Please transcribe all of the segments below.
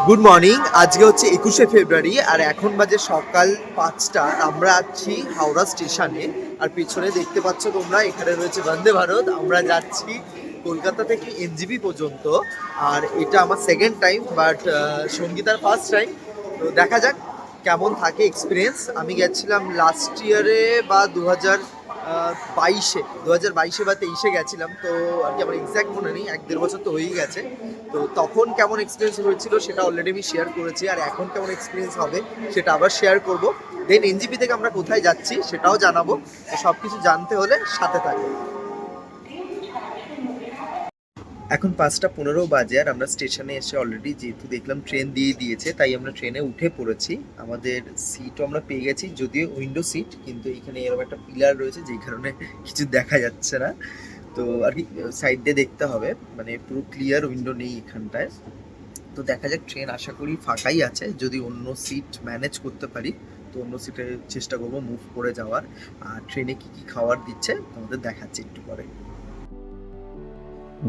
Good morning. আজকে হচ্ছে 21শে ফেব্রুয়ারি আর এখন বাজে সকাল 5টা। আমরা আছি হাওড়া স্টেশনে আর পিছনে দেখতে পাচ্ছ তোমরা, এখানে রয়েছে বন্দে ভারত। আমরা যাচ্ছি কলকাতা থেকে এনজিপি পর্যন্ত। আর এটা আমার সেকেন্ড টাইম, বাট সঙ্গীতার ফার্স্ট টাইম। তো দেখা যাক কেমন থাকে এক্সপিরিয়েন্স। আমি গেছিলাম লাস্ট ইয়ারে বা 2022-এ বা 23-এ গেছিলাম, তো আর কি আমার এক্স্যাক্ট মনে নেই, 1-1.5 বছর তো হয়েই গেছে। তো তখন কেমন এক্সপিরিয়েন্স হয়েছিল সেটা অলরেডি আমি শেয়ার করেছি, আর এখন কেমন এক্সপিরিয়েন্স হবে সেটা আবার শেয়ার করব। দেন এনজিপি থেকে আমরা কোথায় যাচ্ছি সেটাও জানাবো। সব কিছু জানতে হলে সাথে থাকবে। এখন 5টা 15 বাজে আর আমরা স্টেশনে এসে অলরেডি, যেহেতু দেখলাম ট্রেন দিয়ে দিয়েছে, তাই আমরা ট্রেনে উঠে পড়েছি। আমাদের সিটও আমরা পেয়ে গেছি, যদিও উইন্ডো সিট, কিন্তু এখানে এরকম একটা পিলার রয়েছে যেই কারণে কিছু দেখা যাচ্ছে না। তো আর কি সাইড দিয়ে দেখতে হবে, মানে পুরো ক্লিয়ার উইন্ডো নেই এখানটায়। তো দেখা যাক, ট্রেন আশা করি ফাঁকাই আছে। যদি অন্য সিট ম্যানেজ করতে পারি তো অন্য সিটে চেষ্টা করবো মুভ করে যাওয়ার। আর ট্রেনে কি কি খাবার দিচ্ছে তোমাদের দেখাচ্ছি একটু পরে।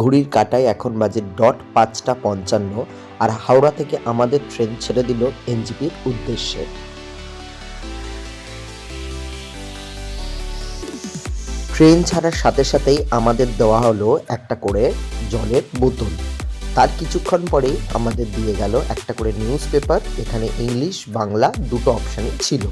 ঘড়ির কাঁটায় এখন বাজে 5:55 আর হাওড়া থেকে আমাদের ট্রেন ছেড়ে দিল এনজিপির উদ্দেশ্যে। ট্রেন ছাড়ার সাথে সাথেই আমাদের দেওয়া হলো একটা করে জলের বোতল। তার কিছুক্ষণ পরেই আমাদের দিয়ে গেল একটা করে নিউজ পেপার। এখানে ইংলিশ বাংলা দুটো অপশানই ছিল।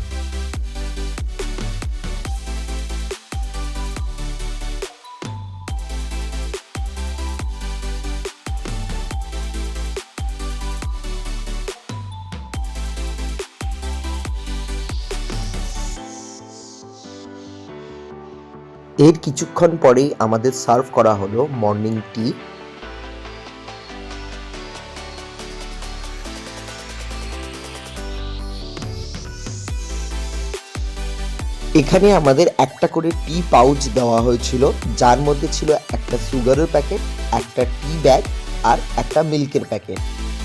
এর কিছুক্ষণ পরেই আমাদের সার্ভ করা হলো মর্নিং টি। এখানে আমাদের একটা করে টি পাউচ দেওয়া হয়েছিল, যার মধ্যে ছিল একটা সুগারের প্যাকেট, একটা টি ব্যাগ আর একটা মিল্কের প্যাকেট।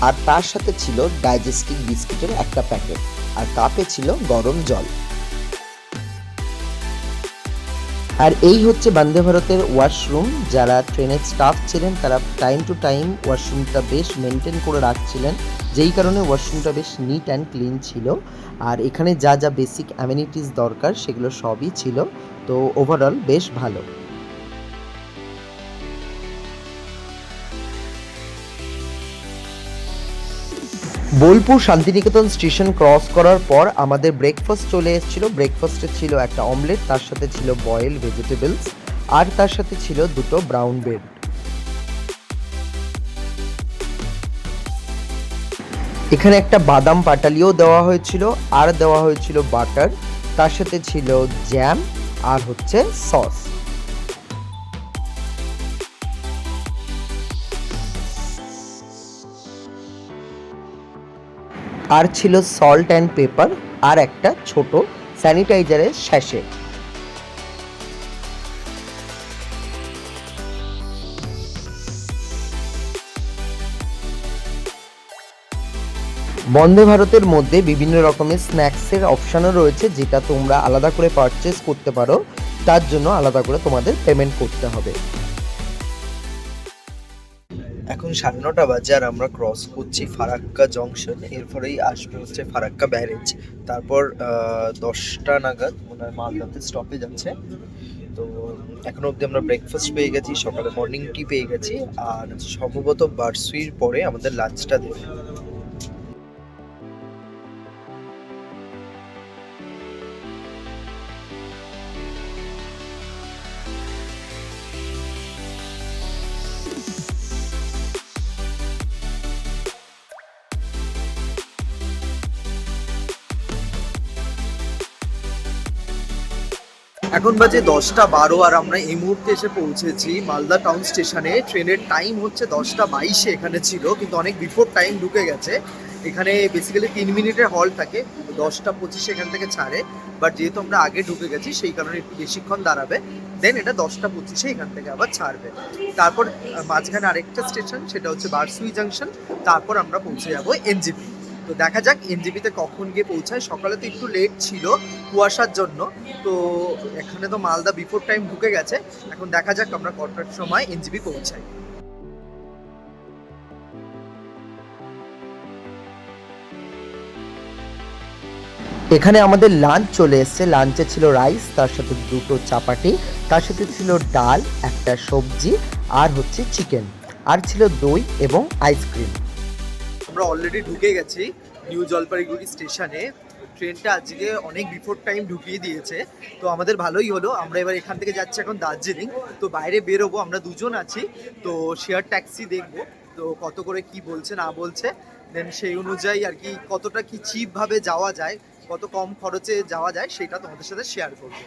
আর তার সাথে ছিল ডাইজেস্টিক বিস্কিটের একটা প্যাকেট, আর কাপে ছিল গরম জল। আর এই হচ্ছে বন্দে ভারতের ওয়াশরুম। যারা ট্রেনের স্টাফ ছিলেন তারা টাইম টু টাইম ওয়াশরুমটা বেশ মেনটেন করে রাখছিলেন, যেই কারণে ওয়াশরুমটা বেশ নিট অ্যান্ড ক্লিন ছিল। আর এখানে যা যা বেসিক অ্যামেনিটিস দরকার সেগুলো সবই ছিল। তো ওভারঅল বেশ ভালো। বোলপুর শান্তিনিকেতন স্টেশন ক্রস করার পর আমাদের ব্রেকফাস্ট চলে এসেছিল। ব্রেকফাস্টে ছিল একটা অমলেট, তার সাথে ছিল বয়েল ভেজিটেবলস, আর তার সাথে ছিল দুটো ব্রাউন ব্রেড। এখানে একটা বাদাম পাটালিও দেওয়া হয়েছিল, আর দেওয়া হয়েছিল বাটার, তার সাথে ছিল জ্যাম আর হচ্ছে সস। আর ছিল সল্ট অ্যান্ড পেপার আর একটা ছোট স্যানিটাইজারের স্যাশে। বন্দে ভারতের মধ্যে বিভিন্ন রকমের স্ন্যাক্সের অপশানও রয়েছে, যেটা তোমরা আলাদা করে পারচেস করতে পারো। তার জন্য আলাদা করে তোমাদের পেমেন্ট করতে হবে। এখন 9:30 বাজে আর আমরা ক্রস করছি ফারাক্কা জংশন। এরপরেই আসবে হচ্ছে ফারাক্কা ব্যারেজ। তারপর 10টা নাগাদ মনে হয় মালদাতে স্টপেজ আছে। তো এখনো অবধি আমরা ব্রেকফাস্ট পেয়ে গেছি, সকালে মর্নিং টি পেয়ে গেছি, আর সম্ভবত বারসুইর পরে আমাদের লাঞ্চটা দেবে। এখন বাজে 10টা 12 আর আমরা এই মুহূর্তে এসে পৌঁছেছি মালদা টাউন স্টেশনে। ট্রেনের টাইম হচ্ছে 10টা 22-এ এখানে ছিল, কিন্তু অনেক বিফোর টাইম ঢুকে গেছে। এখানে বেসিক্যালি 3 মিনিটের হল থাকে, 10টা 25-এ এখান থেকে ছাড়ে। বাট যেহেতু আমরা আগে ঢুকে গেছি সেই কারণে একটু বেশিক্ষণ দাঁড়াবে। দেন এটা 10টা 25-এ এখান থেকে আবার ছাড়বে। তারপর মাঝখানে আরেকটা স্টেশন, সেটা হচ্ছে বারসুই জাংশন। তারপর আমরা পৌঁছে যাবো এনজিপি। তো দেখা যাক এনজিপিতে কখন গিয়ে পৌঁছায়। সকালে তো একটু লেট ছিল কুয়াশার জন্য। তো এখানে তো মালদা বিফোর টাইম ঢুকে গেছে। এখন দেখা যাক আমরা কটার সময় এনজিপি পৌঁছাই। এখানে আমাদের লাঞ্চ চলে এসেছে। লাঞ্চে ছিল রাইস, তার সাথে দুটো চাপাটি, তার সাথে ছিল ডাল, একটা সবজি আর হচ্ছে চিকেন, আর ছিল দই এবং আইসক্রিম। আমরা অলরেডি ঢুকে গেছি নিউ জলপাইগুড়ি স্টেশনে। ট্রেনটা আজকে অনেক বিফোর টাইম ঢুকিয়ে দিয়েছে, তো আমাদের ভালোই হলো। আমরা এবার এখান থেকে যাচ্ছি এখন দার্জিলিং। তো বাইরে বেরোবো, আমরা দুজন আছি, তো শেয়ার ট্যাক্সি দেখবো তো কত করে কি বলছে না বলছে, দেন সেই অনুযায়ী আর কি কতটা কি চিপভাবে যাওয়া যায়, কত কম খরচে যাওয়া যায় সেটা তোমাদের সাথে শেয়ার করবো।